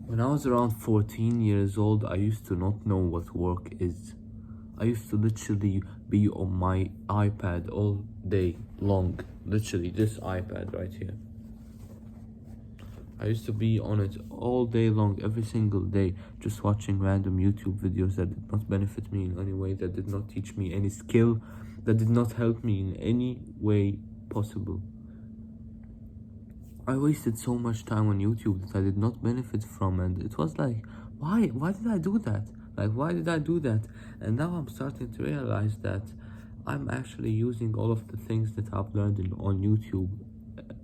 When I was around 14 years old, I used to not know what work is. I used to literally be on my iPad all day long. Literally, this iPad right here. I used to be on it all day long, every single day, just watching random YouTube videos that did not benefit me in any way, that did not teach me any skill, that did not help me in any way possible. I wasted so much time on YouTube that I did not benefit from, and it was like, why did I do that? Like, why did I do that? And now I'm starting to realize that I'm actually using all of the things that I've learned on YouTube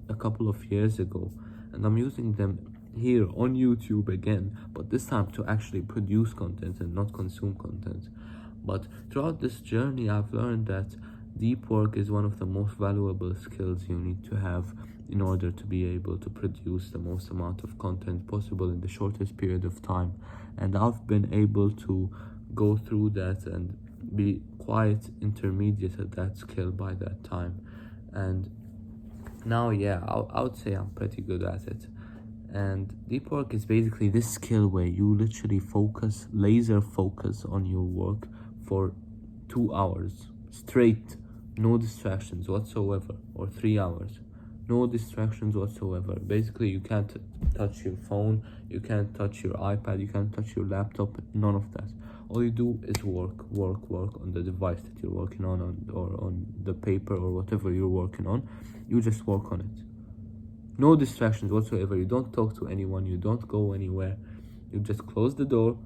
a couple of years ago, and I'm using them here on YouTube again, but this time to actually produce content and not consume content. But throughout this journey, I've learned that deep work is one of the most valuable skills you need to have in order to be able to produce the most amount of content possible in the shortest period of time. And I've been able to go through that and be quite intermediate at that skill by that time. And now, yeah, I would say I'm pretty good at it. And deep work is basically this skill where you literally focus, laser focus on your work for 2 hours straight, no distractions whatsoever, or 3 hours, no distractions whatsoever. Basically, you can't touch your phone, you can't touch your iPad, you can't touch your laptop, none of that. All you do is work on the device that you're working on, or on the paper or whatever you're working on. You just work on it. No distractions whatsoever. You don't talk to anyone, you don't go anywhere. You just close the door,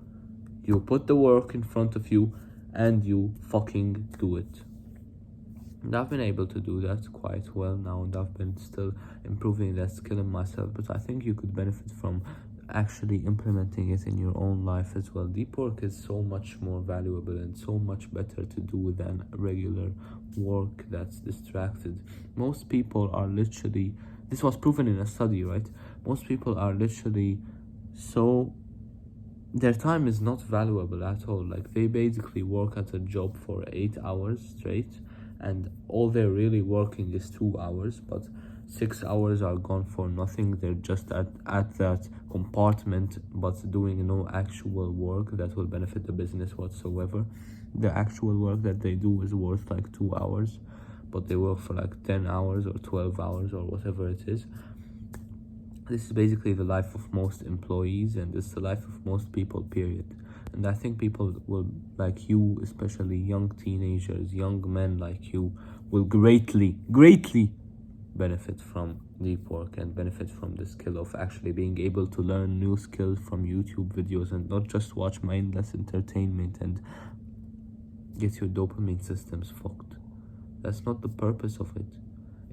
you put the work in front of you, and you fucking do it. And I've been able to do that quite well now, and I've been still improving that skill in myself, but I think you could benefit from actually implementing it in your own life as well. Deep work is so much more valuable and so much better to do than regular work that's distracted. Most people are literally, this was proven in a study, right? Most people are literally so, their time is not valuable at all. Like, they basically work at a job for 8 hours straight, and all they're really working is 2 hours, but 6 hours are gone for nothing. They're just at that compartment, but doing no actual work that will benefit the business whatsoever. The actual work that they do is worth like 2 hours, but they work for like 10 hours or 12 hours or whatever it is. This is basically the life of most employees, and it's the life of most people, period. And I think people will, like you, especially young teenagers, young men like you, will greatly benefit from deep work and benefit from the skill of actually being able to learn new skills from YouTube videos, and not just watch mindless entertainment and get your dopamine systems fucked. That's not the purpose of it.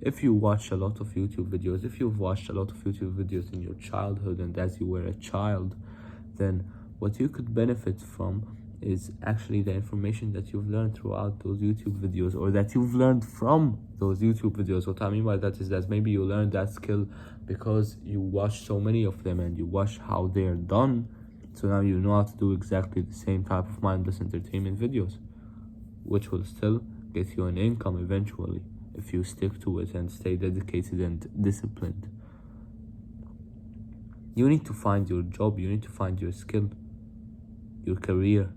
If you watch a lot of YouTube videos, if you've watched a lot of YouTube videos in your childhood and as you were a child, then what you could benefit from is actually the information that you've learned throughout those YouTube videos, or that you've learned from those YouTube videos. What I mean by that is that maybe you learned that skill because you watched so many of them and you watched how they're done, so now you know how to do exactly the same type of mindless entertainment videos, which will still get you an income eventually if you stick to it and stay dedicated and disciplined. You need to find your job, you need to find your skill, your career.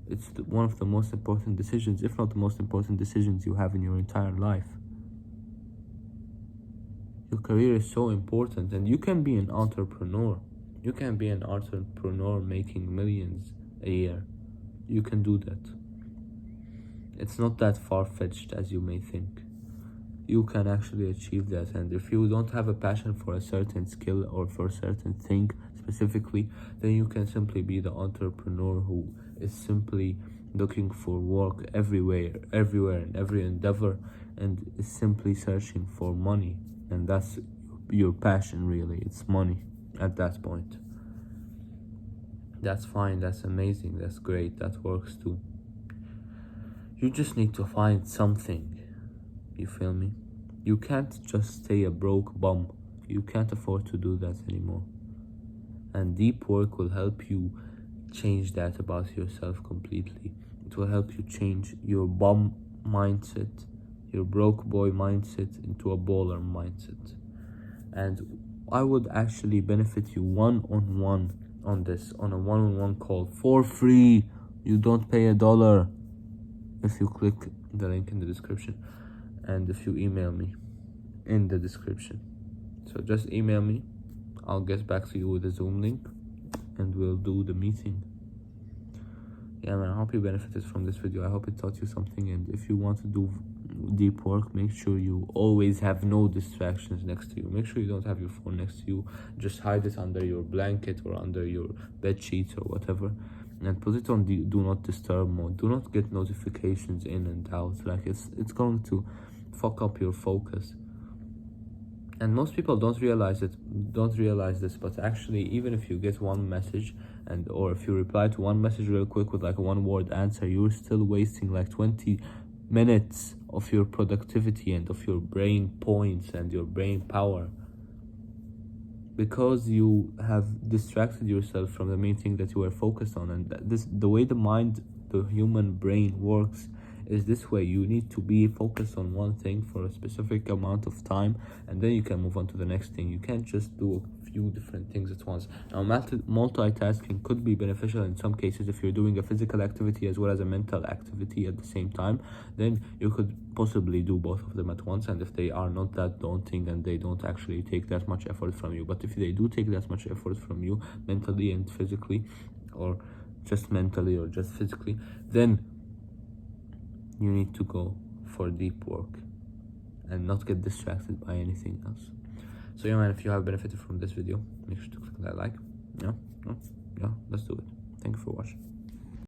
It's one of the most important decisions, if not the most important decisions you have in your entire life. Your career is so important, and you can be an entrepreneur. You can be an entrepreneur making millions a year. You can do that. It's not that far-fetched as you may think. You can actually achieve that, and if you don't have a passion for a certain skill or for a certain thing specifically, then you can simply be the entrepreneur who is simply looking for work everywhere in every endeavor, and is simply searching for money. And that's your passion, really. It's money at that point. That's fine, that's amazing, that's great, that works too. You just need to find something. You feel me? You can't just stay a broke bum. You can't afford to do that anymore. And deep work will help you change that about yourself completely. It will help you change your bum mindset, your broke boy mindset, into a baller mindset. And I would actually benefit you one-on-one on this, on a one-on-one call for free. You don't pay $1 if you click the link in the description, and if you email me in the description. So just email me, I'll get back to you with the Zoom link, and we'll do the meeting. Yeah man, I hope you benefited from this video. I hope it taught you something, and if you want to do deep work, make sure you always have no distractions next to you. Make sure you don't have your phone next to you. Just hide it under your blanket or under your bed sheets or whatever, and put it on the do not disturb mode. Do not get notifications in and out. Like it's going to fuck up your focus. And most people don't realize this, but actually, even if you get one message, or if you reply to one message real quick with like a one-word answer, you're still wasting like 20 minutes of your productivity and of your brain points and your brain power, because you have distracted yourself from the main thing that you were focused on. And the way the human brain works is this way. You need to be focused on one thing for a specific amount of time, and then you can move on to the next thing. You can't just do a few different things at once. Now, multitasking could be beneficial in some cases if you're doing a physical activity as well as a mental activity at the same time. Then you could possibly do both of them at once, and if they are not that daunting and they don't actually take that much effort from you. But if they do take that much effort from you, mentally and physically, or just mentally or just physically, then you need to go for deep work and not get distracted by anything else. So yeah man, if you have benefited from this video, make sure to click that like. Yeah, let's do it. Thank you for watching.